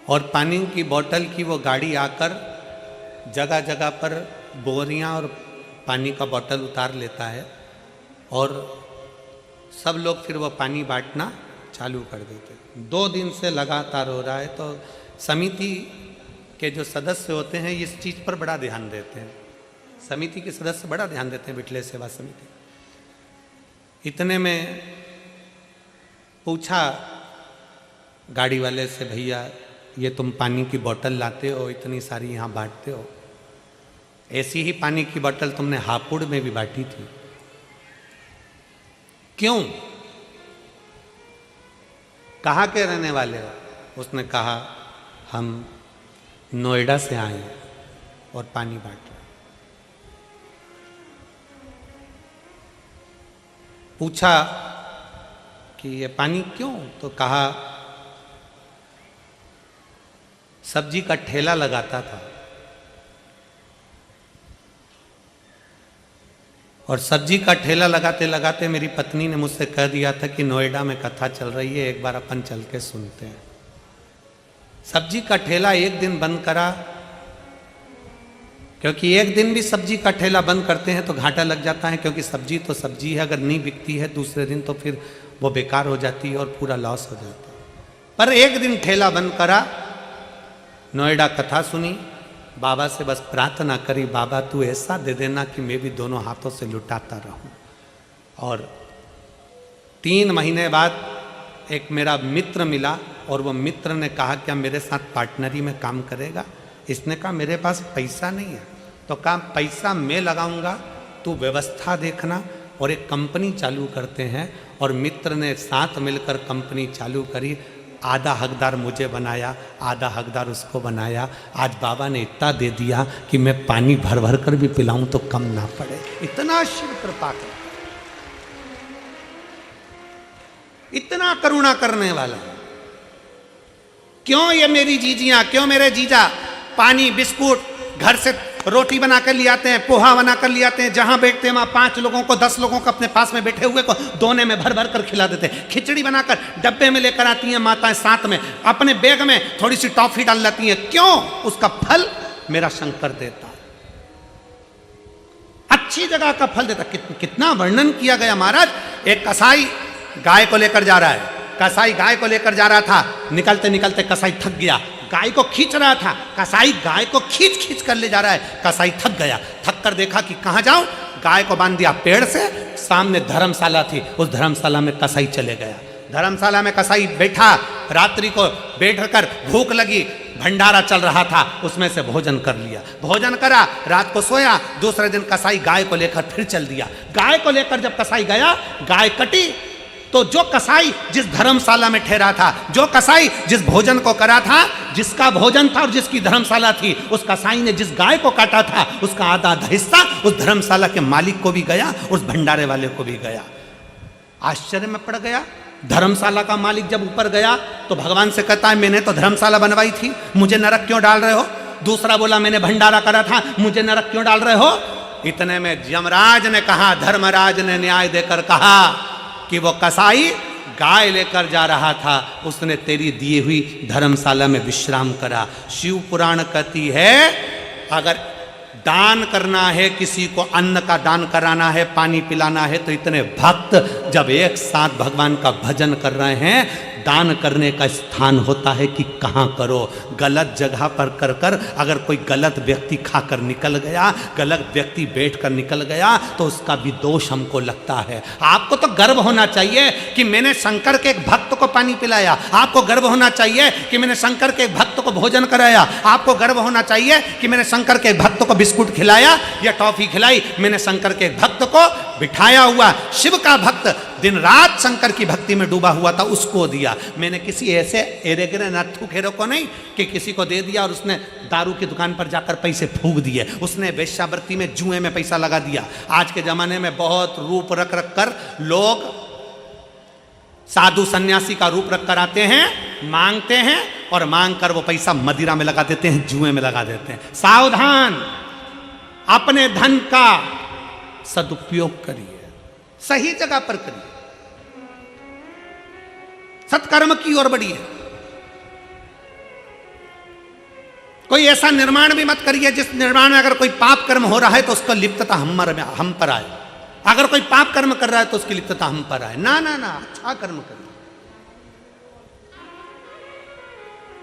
और पानी की बोतल की वो गाड़ी आकर जगह जगह पर बोरियां और पानी का बोतल उतार लेता है और सब लोग फिर वो पानी बांटना चालू कर देते। 2 दिन से लगातार हो रहा है। तो समिति के जो सदस्य होते हैं इस चीज़ पर बड़ा ध्यान देते हैं। समिति के सदस्य बड़ा ध्यान देते हैं, बिटले सेवा समिति। इतने में पूछा गाड़ी वाले से, भैया ये तुम पानी की बोतल लाते हो, इतनी सारी यहाँ बांटते हो, ऐसी ही पानी की बोतल तुमने हापुड़ में भी बांटी थी, क्यों? कहाँ के रहने वाले हो? उसने कहा हम नोएडा से आए हैं और पानी बांट रहे। पूछा कि ये पानी क्यों? तो कहा सब्जी का ठेला लगाता था और सब्जी का ठेला लगाते लगाते मेरी पत्नी ने मुझसे कह दिया था कि नोएडा में कथा चल रही है, एक बार अपन चल के सुनते हैं। सब्जी का ठेला एक दिन बंद करा, क्योंकि एक दिन भी सब्जी का ठेला बंद करते हैं तो घाटा लग जाता है, क्योंकि सब्जी तो सब्जी है, अगर नहीं बिकती है दूसरे दिन तो फिर वो बेकार हो जाती है और पूरा लॉस हो जाता है। पर एक दिन ठेला बंद करा, नोएडा कथा सुनी, बाबा से बस प्रार्थना करी, बाबा तू ऐसा दे देना कि मैं भी दोनों हाथों से लुटाता रहूं। और 3 महीने बाद एक मेरा मित्र मिला और वो मित्र ने कहा क्या मेरे साथ पार्टनरी में काम करेगा? इसने कहा मेरे पास पैसा नहीं है। तो कहा पैसा मैं लगाऊंगा, तू व्यवस्था देखना, और एक कंपनी चालू करते हैं। और मित्र ने साथ मिलकर कंपनी चालू करी। आधा हकदार मुझे बनाया, आधा हकदार उसको बनाया। आज बाबा ने इतना दे दिया कि मैं पानी भर भर कर भी पिलाऊं तो कम ना पड़े। इतना शिव कृपा कर, इतना करुणा करने वाला। क्यों ये मेरी जीजियां, क्यों मेरे जीजा पानी बिस्कुट घर से रोटी बना कर ले आते हैं, पोहा बना कर ले आते हैं, जहां बैठते हैं वहां 5 लोगों को 10 लोगों को अपने पास में बैठे हुए को दोने में भर भर कर खिला देते हैं। खिचड़ी बनाकर डब्बे में लेकर आती हैं माताएं, साथ में अपने बैग में थोड़ी सी टॉफी डाल लेती हैं। क्यों? उसका फल मेरा शंकर देता है, अच्छी जगह का फल देता। कितना वर्णन किया गया महाराज। एक कसाई गाय को लेकर जा रहा है, कसाई गाय को लेकर जा रहा था, निकलते निकलते कसाई थक गया, गाय को खींच रहा था, कसाई गाय को खींच खींच कर ले जा रहा है। कसाई थक गया, थक कर देखा कि कहाँ जाऊं, गाय को बांध दिया पेड़ से, सामने धर्मशाला थी, उस धर्मशाला में कसाई चले गया। धर्मशाला में कसाई बैठा, रात्रि को बैठकर भूख लगी, भंडारा चल रहा था, उसमें से भोजन कर लिया, भोजन करा, रात को सोया। दूसरे दिन कसाई गाय को लेकर फिर चल दिया। गाय को लेकर जब कसाई गया, गाय कटी, तो जो कसाई जिस धर्मशाला में ठहरा था, जो कसाई जिस भोजन को करा था, जिसका भोजन था और जिसकी धर्मशाला थी, उस कसाई ने जिस गाय को काटा था उसका आधा आधा हिस्सा उस धर्मशाला के मालिक को भी गया, उस भंडारे वाले को भी गया। आश्चर्य में पड़ गया। धर्मशाला का मालिक जब ऊपर गया तो भगवान से कहता है मैंने तो धर्मशाला बनवाई थी, मुझे नरक क्यों डाल रहे हो? दूसरा बोला मैंने भंडारा करा था, मुझे नरक क्यों डाल रहे हो? इतने में यमराज ने कहा, धर्मराज ने न्याय देकर कहा कि वो कसाई गाय लेकर जा रहा था, उसने तेरी दी हुई धर्मशाला में विश्राम करा। शिव पुराण कहती है अगर दान करना है, किसी को अन्न का दान कराना है, पानी पिलाना है, तो इतने भक्त जब एक साथ भगवान का भजन कर रहे हैं, दान करने का स्थान होता है कि कहाँ करो। गलत जगह पर कर कर अगर कोई गलत व्यक्ति खाकर निकल गया, गलत व्यक्ति बैठकर निकल गया, तो उसका भी दोष हमको लगता है। आपको तो गर्व होना चाहिए कि मैंने शंकर के एक भक्त को पानी पिलाया, आपको गर्व होना चाहिए कि मैंने शंकर के एक भक्त को भोजन कराया, आपको गर्व होना चाहिए कि मैंने शंकर के एक भक्त को बिस्कुट खिलाया या टॉफी खिलाई, मैंने शंकर के एक भक्त को बिठाया हुआ, शिव का भक्त दिन रात शंकर की भक्ति में डूबा हुआ था, उसको दिया। मैंने किसी ऐसे एरे गिरे नत्थु खेरों को नहीं कि किसी को दे दिया और उसने दारू की दुकान पर जाकर पैसे फूंक दिए, उसने वेश्यावृत्ति में, जुए में पैसा लगा दिया। आज के जमाने में बहुत रूप रख रख कर लोग साधु सन्यासी का रूप रख कर आते हैं, मांगते हैं और मांग कर वो पैसा मदिरा में लगा देते हैं, जुए में लगा देते हैं। सावधान, अपने धन का सदुपयोग करिए, सही जगह पर करिए, सत्कर्म की ओर बढ़िए। कोई ऐसा निर्माण भी मत करिए जिस निर्माण में अगर कोई पाप कर्म हो रहा है तो उसका लिप्तता हम पर आए। अगर कोई पाप कर्म कर रहा है तो उसकी लिप्तता हम पर आए। ना ना ना, अच्छा कर्म करिए।